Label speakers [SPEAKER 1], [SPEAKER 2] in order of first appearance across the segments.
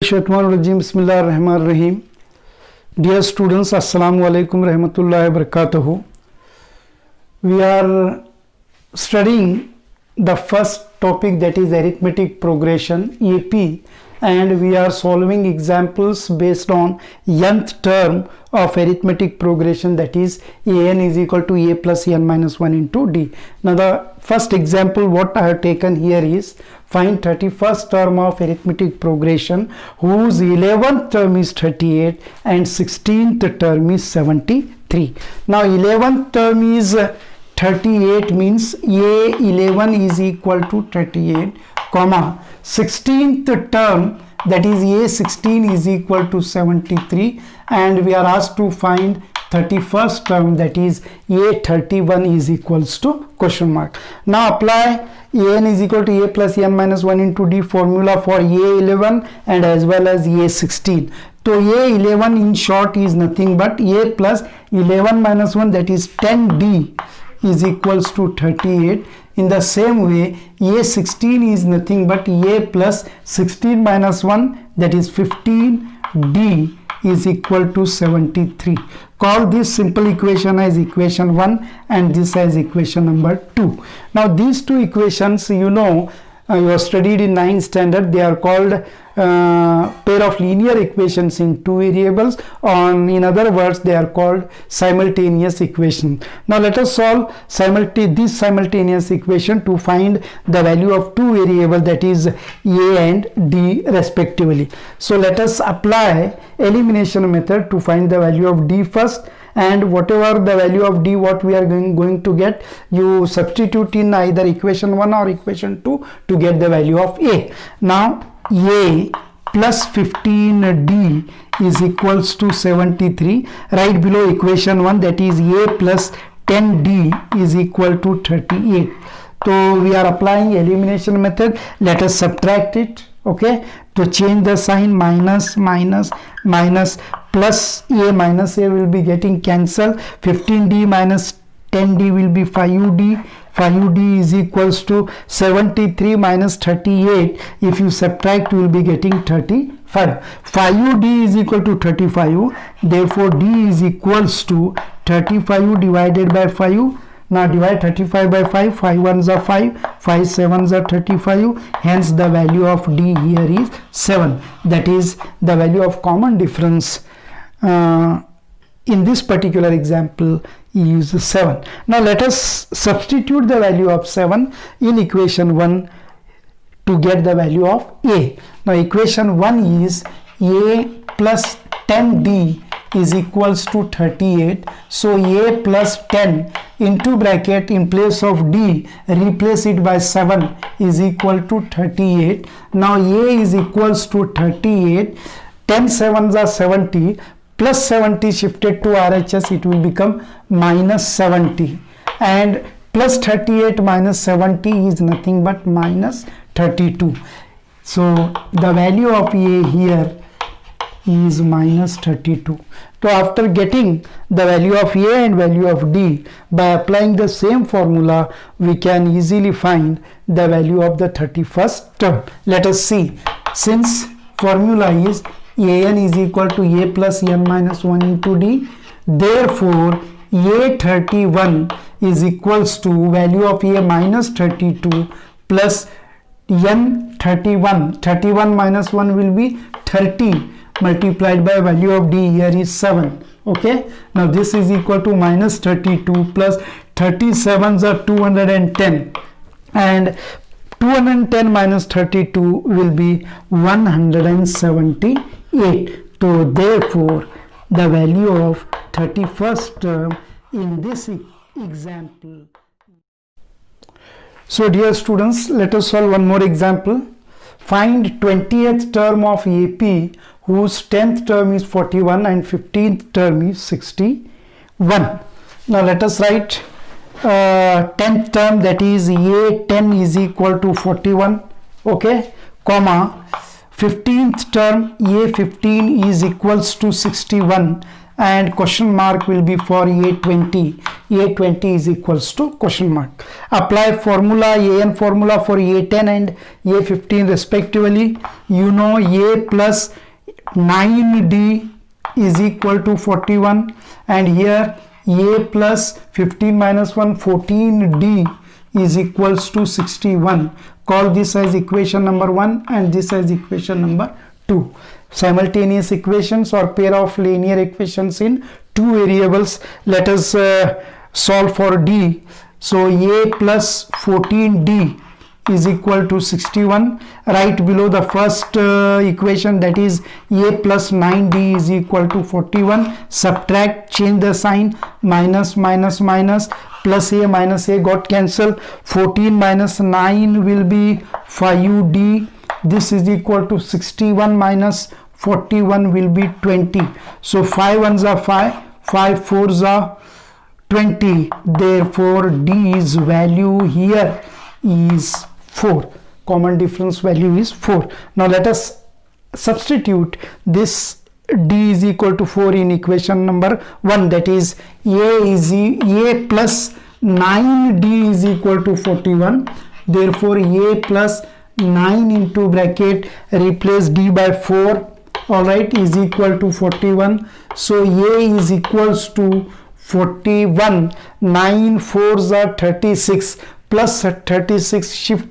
[SPEAKER 1] शैतानुर्रजीम बिस्मिल्लाहिर्रहमानिर्रहीम. Dear students, assalamu alaikum rahmatullahi wa barakatuhu. We are studying the first topic, that is arithmetic progression AP, and we are solving examples based on nth term of arithmetic progression, that is an is equal to a plus n minus 1 into d. Now the first example what I have taken here is find 31st term of arithmetic progression whose 11th term is 38 and 16th term is 73. Now 11th term is 38 means a11 is equal to 38 comma 16th term, that is a16 is equal to 73, and we are asked to find 31st term, that is a31 is equals to question mark. Now apply an is equal to a plus n minus 1 into d formula for a11 and as well as a16. So a11 in short is nothing but a plus 11 minus 1, that is 10d is equals to 38. In the same way, a16 is nothing but a plus 16 minus 1, that is 15d is equal to 73. Call this simple equation as equation 1 and this as equation number 2. Now these two equations, you know, you have studied in 9th standard. They are called pair of linear equations in two variables, or in other words they are called simultaneous equation. Now let us solve this simultaneous equation to find the value of two variables, that is a and d respectively. So let us apply elimination method to find the value of d first, and whatever the value of d what we are going to get, you substitute in either equation 1 or equation 2 to get the value of a. Now a plus 15d is equals to 73 right below equation 1, that is a plus 10d is equal to 38. So we are applying elimination method. Let us subtract it. Okay, to change the sign, minus plus a minus a will be getting cancelled. 15d minus 10d will be 5d. 5d is equals to 73 minus 38. If you subtract, you will be getting 35. 5d is equal to 35. Therefore d is equals to 35 divided by 5. Now divide 35 by 5. 5 ones are 5, 5 7s are 35. Hence the value of d here is 7. That is the value of common difference in this particular example is 7. Now let us substitute the value of 7 in equation 1 to get the value of a. Now equation 1 is a plus 10d is equals to 38. So a plus 10 into bracket, in place of d replace it by 7 is equal to 38. Now a is equals to 38. 10 7s are 70. Plus 70 shifted to RHS, it will become minus 70, and plus 38 minus 70 is nothing but minus 32. So the value of a here is minus 32. So after getting the value of a and value of d, by applying the same formula, we can easily find the value of the 31st term. Let us see. Since formula is an is equal to a plus n minus 1 into d, therefore a31 is equals to value of a minus 32 plus n31. 31 minus 1 will be 30 multiplied by value of d here is 7. Okay, now this is equal to minus 32 plus 37s are 210, and 210 minus 32 will be 178. So therefore the value of 31st term in this example. So dear students, let us solve one more example. Find 20th term of AP whose 10th term is 41 and 15th term is 61. Now let us write 10th term, that is a10 is equal to 41. Okay, comma 15th term A15 is equals to 61 and question mark will be for A20. A20 is equals to question mark. Apply formula, AN formula for A10 and A15 respectively. You know A plus 9D is equal to 41 and here A plus 15 minus 1 14D is equals to 61. Call this as equation number 1 and this as equation number 2. Simultaneous equations or pair of linear equations in two variables. Let us solve for D. So A plus 14D is equal to 61. Right below the first equation, that is A plus 9D is equal to 41. Subtract, change the sign, minus minus minus, plus A minus A got cancelled. 14 minus 9 will be 5D. This is equal to 61 minus 41 will be 20. So 5 ones are 5, 5 fours are 20. Therefore D's value here is 4. Common difference value is 4. Now let us substitute this D is equal to 4 in equation number 1, that is A plus 9D is equal to 41. Therefore A plus 9 into bracket, replace D by 4, alright, is equal to 41. So A is equals to 41. 9 fours are 36, plus 36, shift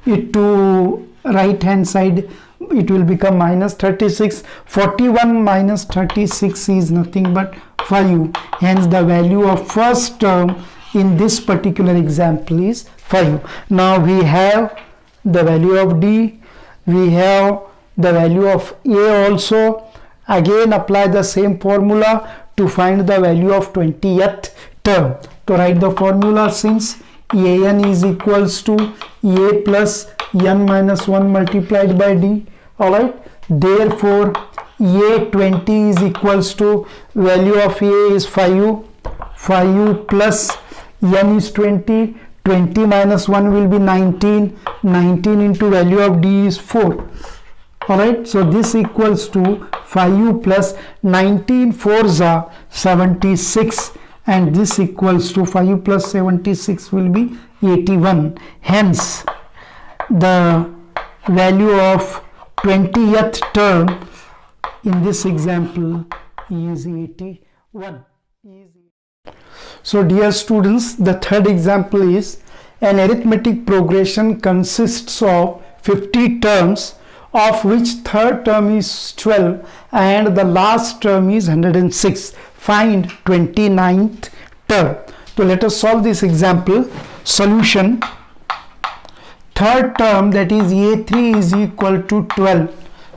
[SPEAKER 1] it to right hand side, it will become minus 36. 41 minus 36 is nothing but 5. Hence the value of first term in this particular example is 5. Now we have the value of D, we have the value of A also. Again apply the same formula to find the value of 20th term. To write the formula, since AN is equals to A plus N minus 1 multiplied by D, alright, therefore A20 is equals to, value of A is 5 plus N is 20, 20 minus 1 will be 19, 19 into value of D is 4. Alright, so this equals to 5 plus 19 fours are 76 and this equals to 5 plus 76 will be 81. Hence the value of 20th term in this example is 81. So dear students, the third example is an arithmetic progression consists of 50 terms, of which third term is 12 and the last term is 106. Find 29th term. So let us solve this example. Solution: third term, that is A3 is equal to 12.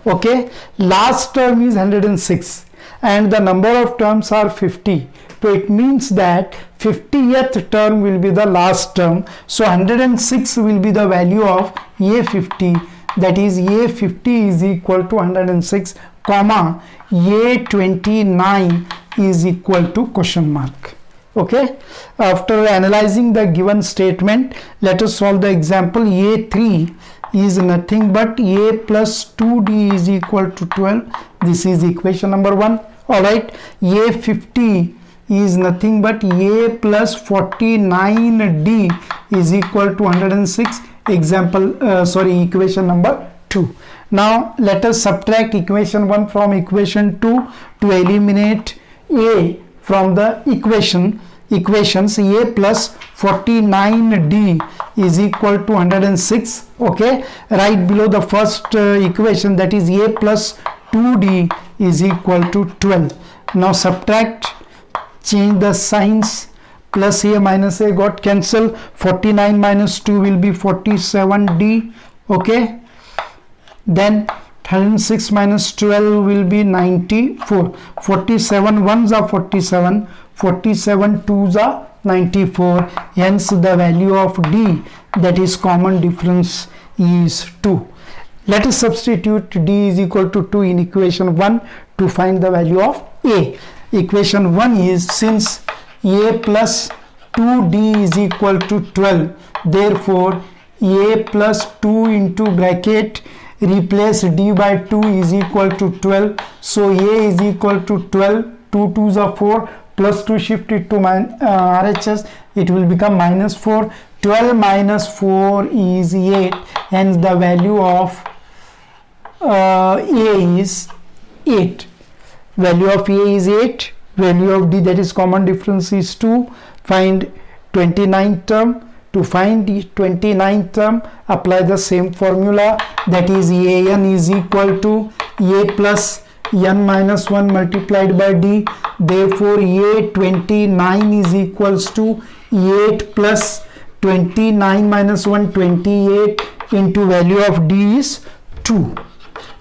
[SPEAKER 1] Okay, last term is 106 and the number of terms are 50. So it means that 50th term will be the last term. So 106 will be the value of A50. That is A50 is equal to 106, comma A29 is equal to question mark. Okay, after analyzing the given statement, let us solve the example. A3 is nothing but A plus 2D is equal to 12. This is equation number 1. Alright, A50 is nothing but A plus 49D is equal to 106. Equation number 2. Now let us subtract equation 1 from equation 2 to eliminate A from the equations. A plus 49D is equal to 106. Okay, right below the first equation, that is A plus 2D is equal to 12. Now subtract, change the signs, plus A minus A got cancelled. 49 minus 2 will be 47D. Okay, then 106 minus 12 will be 94. 47 ones are 47, 47 twos are 94. Hence the value of D, that is common difference, is 2. Let us substitute D is equal to 2 in equation 1 to find the value of A. Equation 1 is, since A plus 2D is equal to 12, therefore A plus 2 into bracket, replace d by 2 is equal to 12. So a is equal to 12, 2 2s are 4, plus 2 shift it to RHS, it will become minus 4. 12 minus 4 is 8, hence the value of a is 8. Value of a is 8, value of d, that is common difference, is 2. Find 29th term. To find the 29th term, apply the same formula, that is an is equal to a plus n minus 1 multiplied by d. Therefore a29 is equals to 8 plus 29 minus 1, 28, into value of d is 2,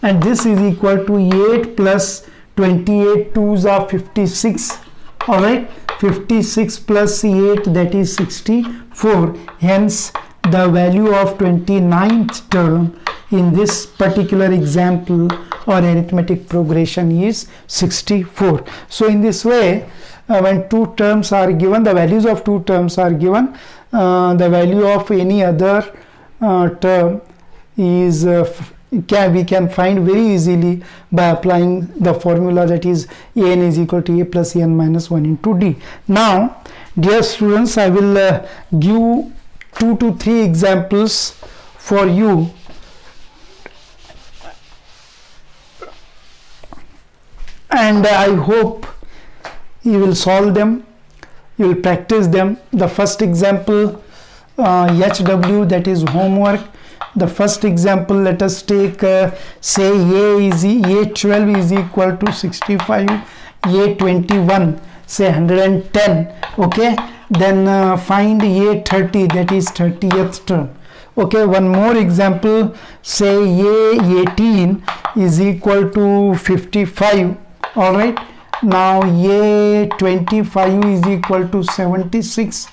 [SPEAKER 1] and this is equal to 8 plus 28, 2s are 56. All right, 56 plus 8, that is 64. Hence the value of 29th term in this particular example or arithmetic progression is 64. So in this way, when two terms are given, the values of two terms are given, the value of any other term is we can find very easily by applying the formula, that is an is equal to a plus n minus 1 into d. Now dear students, I will give 2 to 3 examples for you, and I hope you will solve them, you will practice them. The first example, HW, that is homework. The first example, let us take say A12 is equal to 65, A21 say 110. Okay, then find A30, that is 30th term. Okay, one more example, say A18 is equal to 55. All right, now A25 is equal to 76.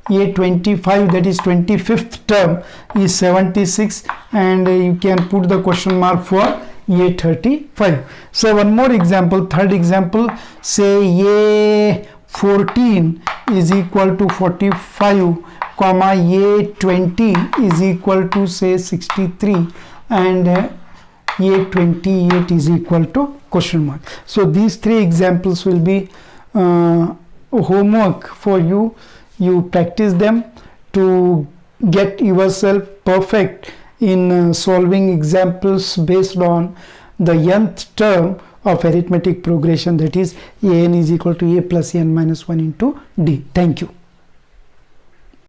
[SPEAKER 1] A25, that is 25th term, is 76, and you can put the question mark for A35. So one more example, third example, say A14 is equal to 45, comma A20 is equal to say 63, and A28 is equal to question mark. So these three examples will be homework for you. You practice them to get yourself perfect in solving examples based on the nth term of arithmetic progression, that is an is equal to a plus n minus 1 into d. Thank you.